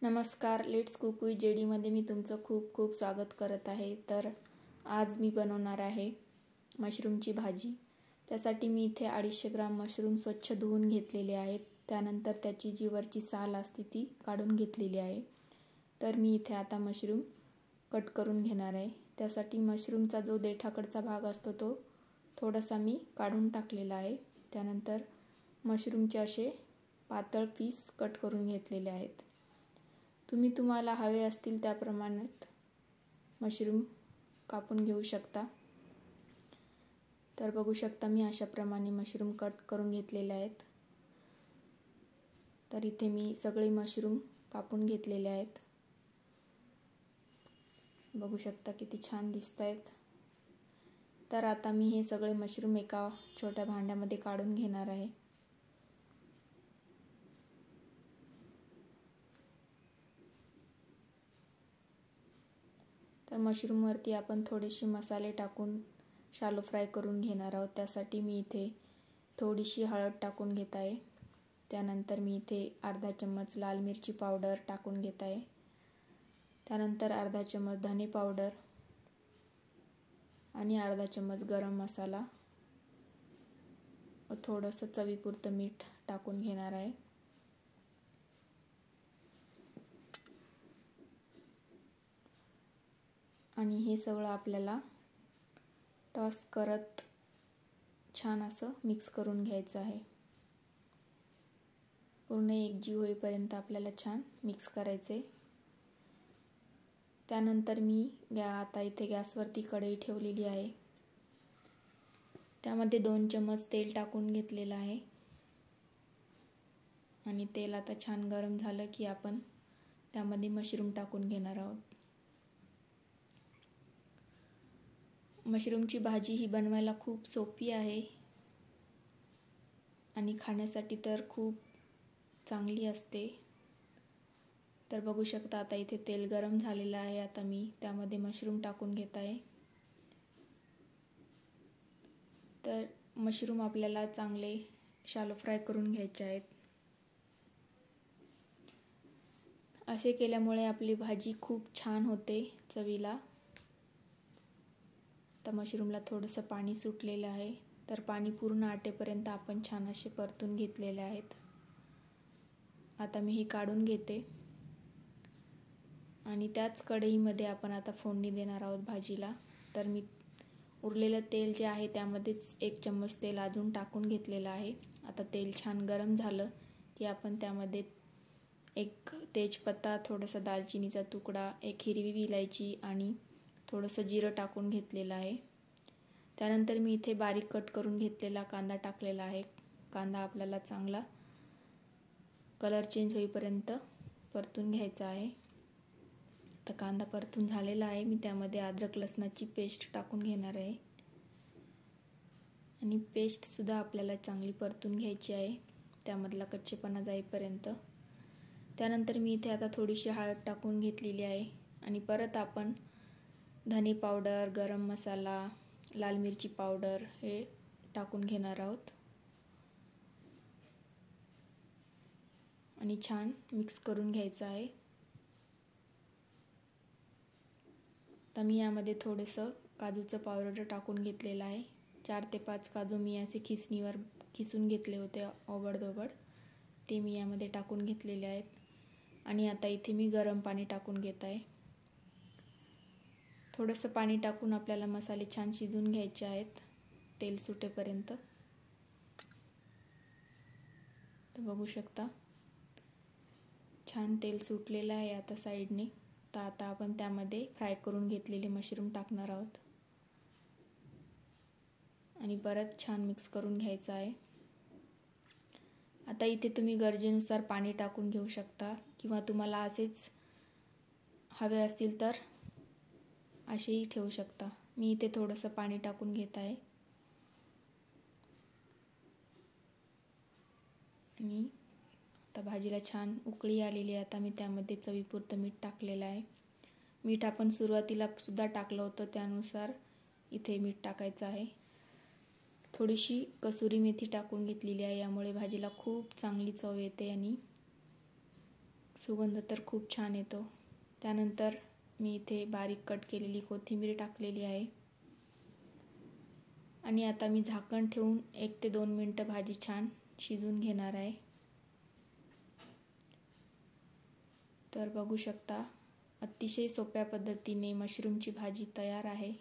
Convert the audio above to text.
नमस्कार, let's cook with जेडीमध्ये मी तुमचं खूप खूप स्वागत करत आहे. तर आज मी बनवणार आहे मशरूमची भाजी. त्यासाठी मी इथे 250 ग्राम मशरूम स्वच्छ धुवून घेतलेले आहेत. त्यानंतर त्याची जी वरची साल असते ती काढून घेतलेली आहे. तर मी इथे आता मशरूम कट करून घेणार आहे. त्यासाठी मशरूमचा जो देठाकडचा भाग असतो तो थोडासा मी काढून टाकलेला आहे. त्यानंतर मशरूमचे असे पातळ पीस कट करून घेतलेले आहेत. तुम्हाला हवे असतील त्याप्रमाणे मशरूम कापून घेऊ शकता. तर बघू शकता मी अशा प्रमाणे मशरूम कट करून घेतलेले आहेत. तर इथे मी सगळे मशरूम कापून घेतलेले आहेत. बघू शकता किती छान दिसतायत. तर आता मी हे सगळे मशरूम एका छोट्या भांड्यामध्ये काढून घेणार आहे. तर मशरूमवरती आपण थोडेसे मसाले टाकून शालो फ्राय करून घेणार आहोत. त्यासाठी मी इथे थोडीशी हळद टाकून घेत आहे. त्यानंतर मी इथे अर्धा चम्मच लाल मिरची पावडर टाकून घेत आहे. त्यानंतर अर्धा चम्मच धने पावडर आणि अर्धा चम्मच गरम मसाला व थोडंसं चवीपुरतं मीठ टाकून घेणार आहे. आणि हे सगळं आपल्याला टॉस करत छान असं मिक्स करून घ्यायचं आहे. पूर्ण एकजीव होईपर्यंत आपल्याला छान मिक्स करायचे. त्यानंतर मी आता इथे गॅसवरती कढई ठेवलेली आहे. त्यामध्ये 2 चम्मच तेल टाकून घेतलेलं आहे. आणि तेल आता छान गरम झालं की आपण त्यामध्ये मशरूम टाकून घेणार आहोत. मशरूमची भाजी ही बनवायला खूप सोपी आहे आणि खाण्यासाठी तर खूप चांगली असते. तर बघू शकता आता इथे तेल गरम झालेलं आहे. आता मी त्यामध्ये मशरूम टाकून घेत आहे. तर मशरूम आपल्याला चांगले शालो फ्राय करून घ्यायचे आहेत. असे केल्यामुळे आपली भाजी खूप छान होते चवीला. तर मशरूमला थोडंसं पाणी सुटलेलं आहे. तर पाणी पूर्ण आटेपर्यंत आपण छान असे परतून घेतलेले आहेत. आता मी हे काढून घेते आणि त्याच कढईमध्ये आपण आता फोडणी देणार आहोत भाजीला. तर मी उरलेलं तेल जे आहे त्यामध्येच 1 चम्मच तेल अजून टाकून घेतलेलं आहे. आता तेल छान गरम झालं की आपण त्यामध्ये 1 तेजपत्ता, थोडासा दालचिनीचा तुकडा, 1 हिरवी इलायची आणि थोडंसं जिरं टाकून घेतलेलं आहे. त्यानंतर मी इथे बारीक कट करून घेतलेला कांदा टाकलेला आहे. कांदा आपल्याला चांगला कलर चेंज होईपर्यंत परतून घ्यायचा आहे. तर कांदा परतून झालेला आहे. मी त्यामध्ये अद्रक लसणाची पेस्ट टाकून घेणार आहे आणि पेस्टसुद्धा आपल्याला चांगली परतून घ्यायची आहे त्यामधला कच्चेपणा जाईपर्यंत. त्यानंतर मी इथे आता थोडीशी हळद टाकून घेतलेली आहे आणि परत आपण धने पावडर, गरम मसाला, लाल मिरची पावडर हे टाकून घेणार आहोत आणि छान मिक्स करून घ्यायचं आहे. तर मी यामध्ये थोडंसं काजूचं पावडर टाकून घेतलेलं आहे. 4 ते 5 काजू मी असे खिसणीवर खिसून घेतले होते ओबडधोबड, ते मी यामध्ये टाकून घेतलेले आहेत. आणि आता इथे मी गरम पाणी टाकून घेत आहे. थोडंसं पाणी टाकून आपल्याला मसाले छान शिजवून घ्यायचे आहेत तेल सुटेपर्यंत. तर बघू शकता छान तेल सुटलेलं आहे आता साईडने. तर आता आपण त्यामध्ये फ्राय करून घेतलेले मशरूम टाकणार आहोत आणि परत छान मिक्स करून घ्यायचं आहे. आता इथे तुम्ही गरजेनुसार पाणी टाकून घेऊ शकता किंवा तुम्हाला असेच हवे असतील तर असेही ठेवू शकता. मी इथे थोडंसं पाणी टाकून घेत आहे आणि आता भाजीला छान उकळी आलेली आहे. आता मी त्यामध्ये चवीपुरतं मीठ टाकलेलं आहे. मीठ आपण सुरुवातीला सुद्धा टाकलं होतं, त्यानुसार इथे मीठ टाकायचं आहे. थोडीशी कसुरी मेथी टाकून घेतलेली आहे. यामुळे भाजीला खूप चांगली चव येते आणि सुगंध तर खूप छान येतो. त्यानंतर मी इथे बारीक कट केलेली कोथिंबीर टाकलेली आहे आणि आता मी झाकण ठेवून 1 ते 2 मिनिटं भाजी छान शिजवून घेणार आहे. तर बघू शकता, अतिशय सोप्या पद्धतीने मशरूमची भाजी तयार आहे.